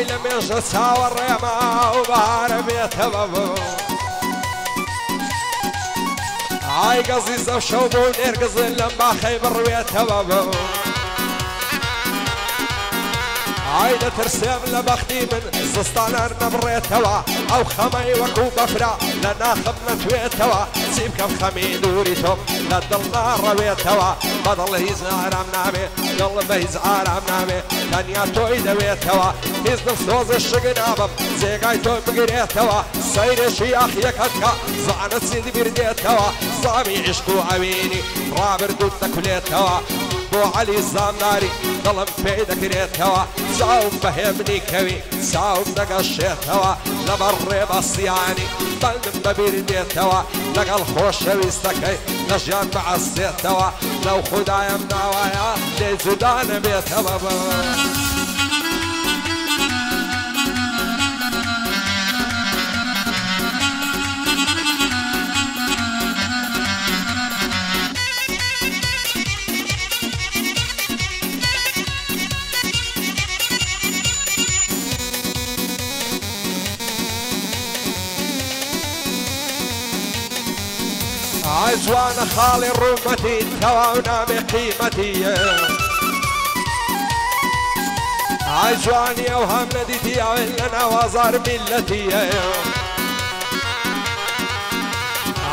هاي لم يجلسها والريما وبهار بيتها بابو هاي قصيصة وشوبو نرقص لما خيبر بيتها بابو هاي ترسم لبختي من زستان نبريتها او خمي وكوب فرا لنا خمنا تويتها سيب كم خمي دوريتهم لدلنا رويتها بدل هيزار امنامي دل بيزار امنامي تانيا توي دويتها هيزن صوز الشقنابم زيقاي توي بقريتها سير شياخ يكتكا زعنت سيدي برديتها زامي عشقو عويني رابر دوتا كليتها بو علي الزامناري ظلم بيدك ريتها ساوم فهمني كوي ساوم نقشيتها لمر بصياني بلن ببيرديتها لقى الخوش ويستكي نجان معسيتها لو خدايا مناوايا لزدان بيتها عزوان خالي رمتي تواونا بقيمتي عزواني اوهم نديتي لنا وزار ملتي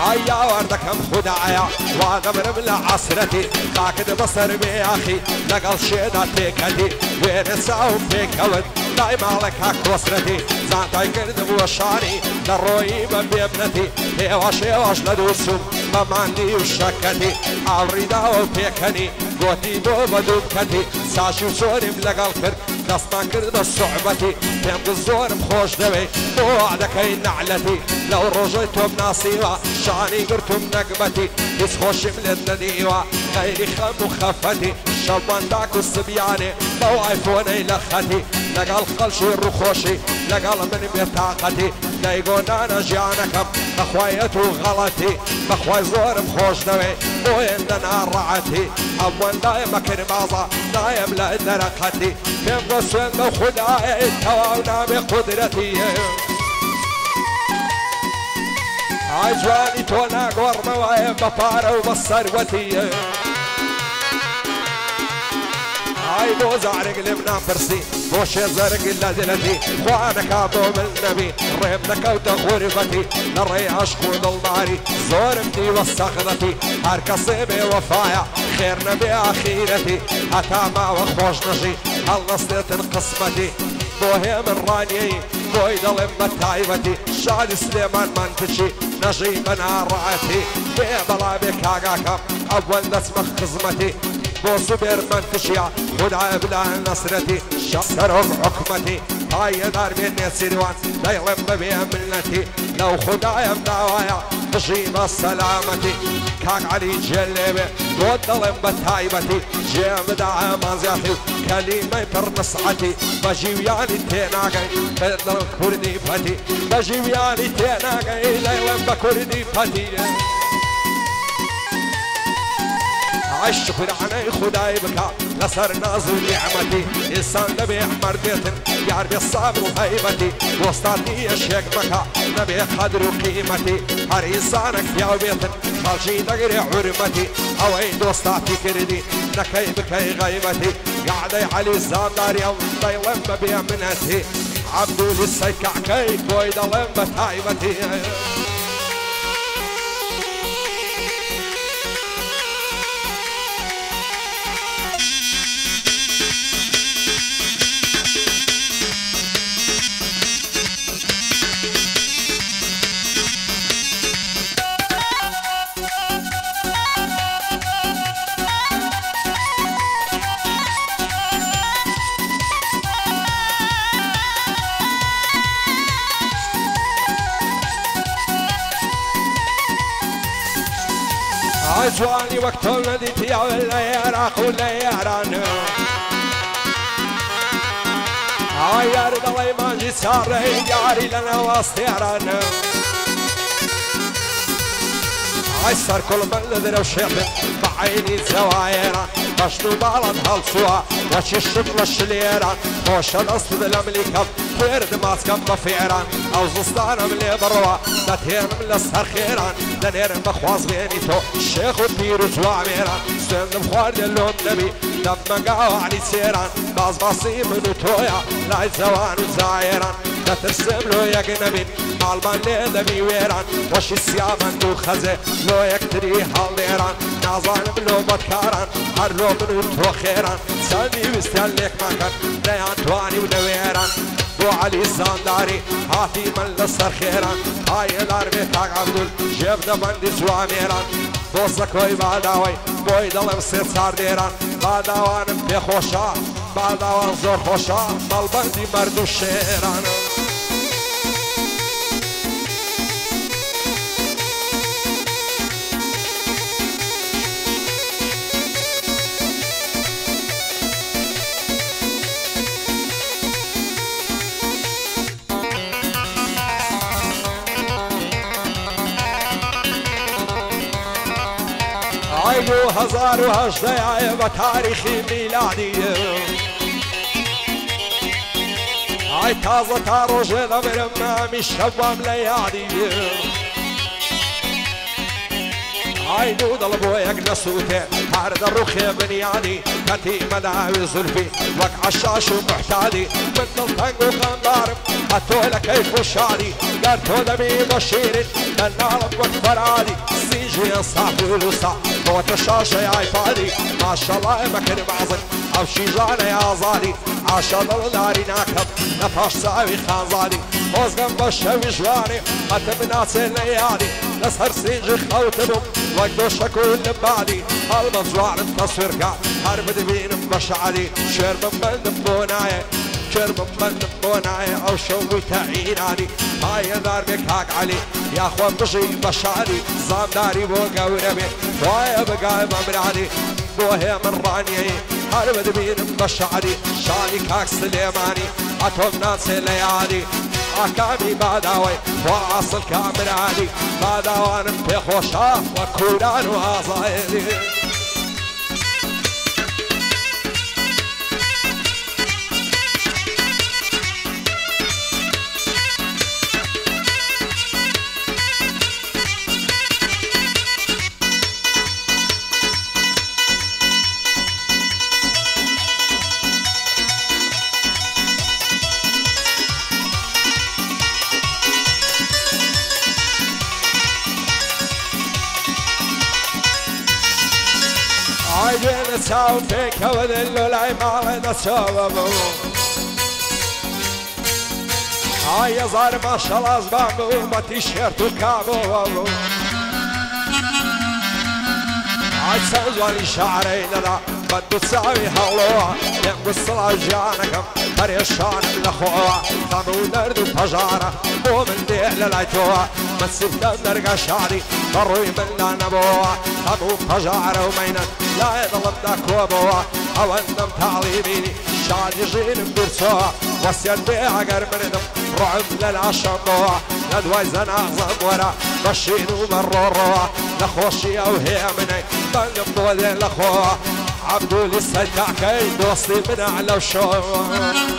هيا وردكم خدايا وانا من عصرتي لكن بصر بياخي نقل شيداتي كدي وين ساوم بيكود دايما لك هاك وصرتي زانتاي كرد بوشاني للروي بابنتي هواش لدوسم مماني وشكتي عوريدا وبيكني قوتي بو بدوبكتي ساشي وصوري بلقال كرد دستان كرد الصعبتي تيم بالزور بخوش دوي بوعدك اي نعلتي لو رجيتم ناصيبا شاني قرتم نقبتي بس خوش من النديوة غيري خم وخفتي شبان داكو الصبياني موعفوني لختي لقال خلشي الرخوشي لقال من بطاقتي لايقون انا جانكم اخويتو غلطي اخوي زور بخوش دوي وين انا رعتي اول دايما كرمازة دايم لدرقتي كيف غسل خداي تواونا بقدرتي عجواني تونا قرمة وعين بفارة وبالثروتي هاي بو زعرق لمنا فرسي بو شي زرق لدلتي وانا كابو من النبي ريبنك وتغرفتي للري عشق وضلاري زورمتي وسخذتي هارك صيبي وفايا خير نبي اخيرتي هتاما وخوش نجي هالنصلت قسمتي بوهي من رانيي بوي ظلم متايبتي شعل سليمان منتشي نجي من رعتي بيبلا بكاقاكم اول نسمخ خزمتي بو سوبر منتشيا خدع بلا نصرتي شسرهم حكمتي هاي دار مني سيروان دايلم ببيع ملتي لو خدع مداوايا تجيب سلامتي كاك علي جلبي ودلم بتايبتي جيم داعي مازيحي كلمة برنصعتي بجيب يعني تيناقي بدل كردي فتي بجيب يعني تيناقي دايلم بكردي فتي عالشكر عني خداي بكا نصر نازل نعمتي إنسان نبي مرديتن يعرف الصبر وهيبتي وسطاني الشيك بكا نبي قدر وقيمتي هر إنسانك يا بيتن خالشي دقري حرمتي أوي دوستاتي كردي نكي بكي غيبتي قاعدي علي الزامدار يوم ضيلم ببيع منتي عبدو لسي كعكي كوي ضلم بتايبتي عجواني وقتهم نديتي ولا يراق ولا يران عيار دلي ماجي سار ياري لنا واستيران عيسر كل من لذر وشيخ بعيني زوايرة بەشن و باڵت هەڵچووە وەچی شت لە شلێران خۆشە دەست لەملیکەم کرد ماچکەم بە فێران ئەو زستانم لێ بڕەوە دەتێنم لە سەر خێران دەنێرم بە خوازبێنی تۆ شێخ و پیر و جوامێران سوێندم خواردێ لۆم نەبی دەم مەگاوانی سێران بازباسی من و تۆیە لای جەوان و جایێران دەترسم لۆ یەک نەبین ماڵمان لێ دەبی وێران وەشی سیامەند و خەزێ لۆ یەکتری هەڵێران نازانم لۆ بەدکاران هەر لۆ من و تۆ خێران چەندی ویستیان لێکمەکەن نەیانتوانی و نەوێران بۆ عەلی زانداری هاتی من لەسەر خێران هایەدار بێ کاک عەبدول ژێب دەبەندی جوامێران دۆزەکۆی باداوەی بۆی دەڵێم سێ چاردێران باداوانم پێخۆشە باداوان زۆر خۆشە مەڵبەندی مەرد و شێرانە و 2018 بە تاریخی میلادی ئای تازە تا ڕۆژێ دەبرم نامی شەوام لە یادی ئای دوو دڵ بۆ یەک نەسووتێ هەر دەڕوخێ بنیانی کەتی مەداوی زولفی وەک عەشاش و محتادی من دڵتەنگ و خەندارم هەتۆ لە کەیف و شادی گەر تۆ دەبی بە شیرین دەناڵم وەک فەرادی سیژێ ساحولوسا بۆتە شاشەی ئایپادی ماشەڵای بەکرد بازن ئەو شیژانەی ئازادی عاشە دڵداری ناکەم لە پاش چاوی خانزادی خۆزگەم بە شەوی ژوانی هەتە بناچێت لە یادی لەسەر سینجی خەوتبووم وەک دۆشەک و لەبادی هەڵبە جوانم تەسوێرکە هەر بدبینم بە شعری شێرمم بەندم بۆ نایە شێرمم بەندم بۆ نایە ئەو شەو بووی تەعینانی پایەدار بێ کاک عەلی یاخوا بژی بە شعری زامداری بۆ گەورە بێ وایە بگای بەمرانی بۆ هێ من ڕانیەی هەر بدبینم بە شعری شانی کاک سلێمانی ئەتۆم ناچێ لە یادی ئاکامی باداوەی بۆ ئاسڵ کامرانی باداوانم پێخۆشە وە کووران و ئازایری عايدين تساوي فيك وذل العمارة تساوي هاي صار ما شاء الله زبابو ما تيشيرت وكابو هاي سوزوالي شعري للا بدو تساوي هالوها ينقص العجانكم بريشان الأخوة خمو درد وفجارة مو من ديع للايتوها ما تسيب درقة شعري ضروي من لا نبوها خمو فجارة ومينا لا يضلب داك وبوها أو أنم تعليميني شعر يجين برسوها وسيان بيع قرمندم رعب للعشموها ندوي زناغ ورا بشين ومرورها لخوشي أو هي مني بنقم دولي لخوها عبدو لسه الكعكي دوستي من أعلى وشوها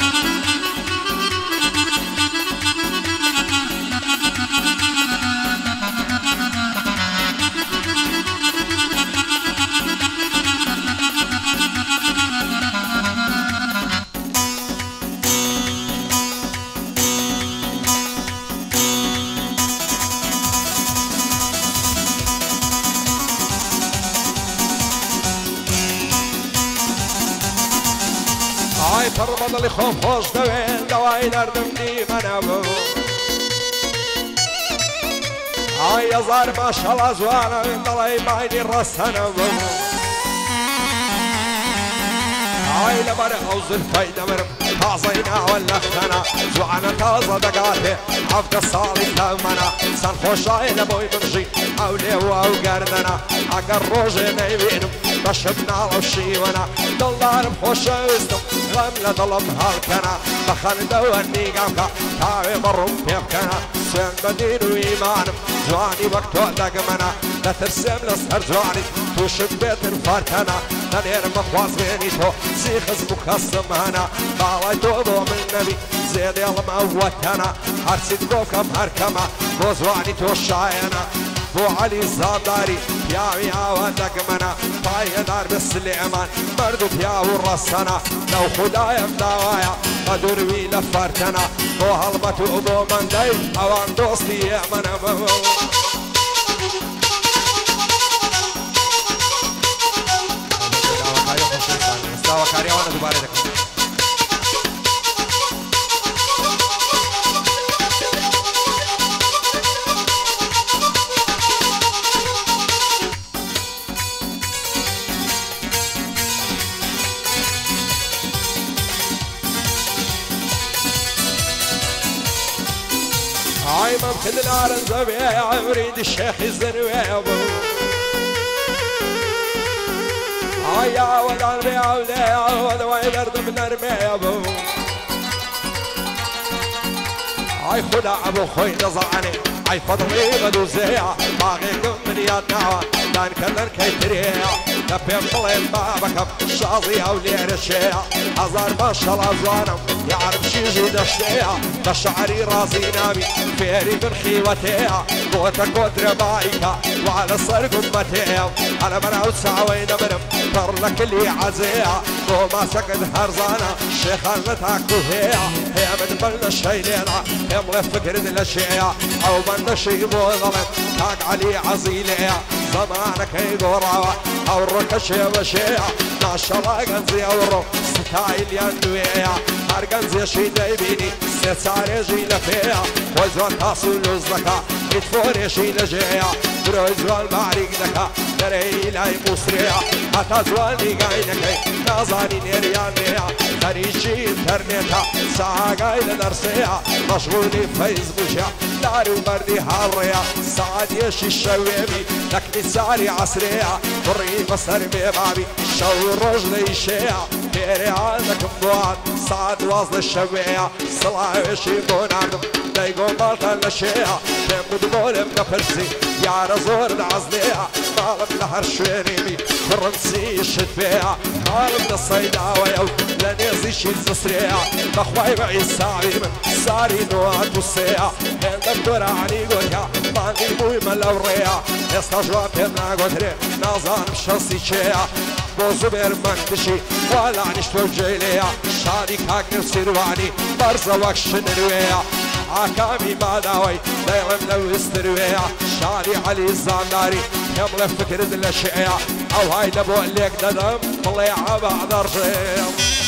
هاي فرمض اللي خوف خوش دوين دواي دردم ديمنا بو هاي يزار ما شاء الله زوانا من دلاي مايني الرسنا بو هاي لبر حوز الفايدة مرم تازينا ولا اختنا زوانا تازة دقاتي عفق الصالي تامنا سان خوشاي لبوي بمجي او ليو او قردنا اقر روجي نيبينم بشبنا لو شيونا دلارم خوشا وستم غملة ظلم هالكنا بخان دواني قامكا تاوي مرم بيبكنا حسين بدين وإيمانم جواني وقتو لقمنا لا ترسم لسهر جواني توشد بيت الفارتنا دنير مخواز بيني تو سيخز مكسم هنا بالاي توبو من نبي زيد يلم أوتنا هرسيد بوكم هركما بوزواني تو شاينا بو علي الزاداري بياوي عوان لقمنا طاية دار بالسليمان مردو بياو الرسنا لو خدايا مداوايا مدروي لفرتنا بو هلبتو بو من دي اوان دوستي يأمنا استوى كاريا وانا دوباره دكم هاي ممكن النار نزبيع وريد الشيخ الزنويع هاي يا ولد البيع وليع ودواي الارض من ارميع هاي خدع ابو خوي نزعني هاي فضلي بدو زيع باغيكم من يدعوا دان كلن كي تريع كبيم طليم بابكم شاضي او لير الشيع هزار ما شاء الله زوانم يعرف شي جيد الشيع بشعري راسي نامي فيري من خيوتيع قوتك ودربايكا وعلى صرق امتيع انا براو ساوين منم طر لك اللي عزيع وما سكت هرزانا شيخان متاكو هي من بلنا شي لينا هي ملفكر الاشياء او من شي بوظلم تاك علي عزيليع زمانك يقرا او الركشي وشيع ما شاء الله قنزي او ستايل يندويع هرقنزي شي دايبيني ستساري جي لفيع وزوان تاسو لوزلكا يتفوري شي لجيع بروزوان معريق دكا دري لاي مسريع حتى زواني قاينكي نازاني نيريان بيع خريجي انترنتا ساقاي لنرسيع مشغولي فيسبوشيع داري وبردي هالريع سعد يشي الشويبي لكني ساري عسريع بري مصر ببابي شو الرجل يشيع بيري عندك مبوعد سعد واصل الشويع صلاة وشي بونادم دايقو مالتا لشيع تنبود بولم نفرسي يا رزور العزليع مالم لحر شوينيمي فرنسي الشتبيع مالم للصيداوي لنيزي شي الزسريع بخواي بعي ساري من ساري نوات وسيع هندم دور عني قولها ماني بوي ملوريع استجواب هنا قدري نازان شخصي شيع بوزو بيرمندشي ولا عنشتو الجيليع شادي كاكنر سيرواني برزا وكشن الويع عكامي ماداوي دايلم لو استرويع شادي علي الزانداري يملف فكر الاشياء او هاي نبو ليك ندم طلع بعد رجيم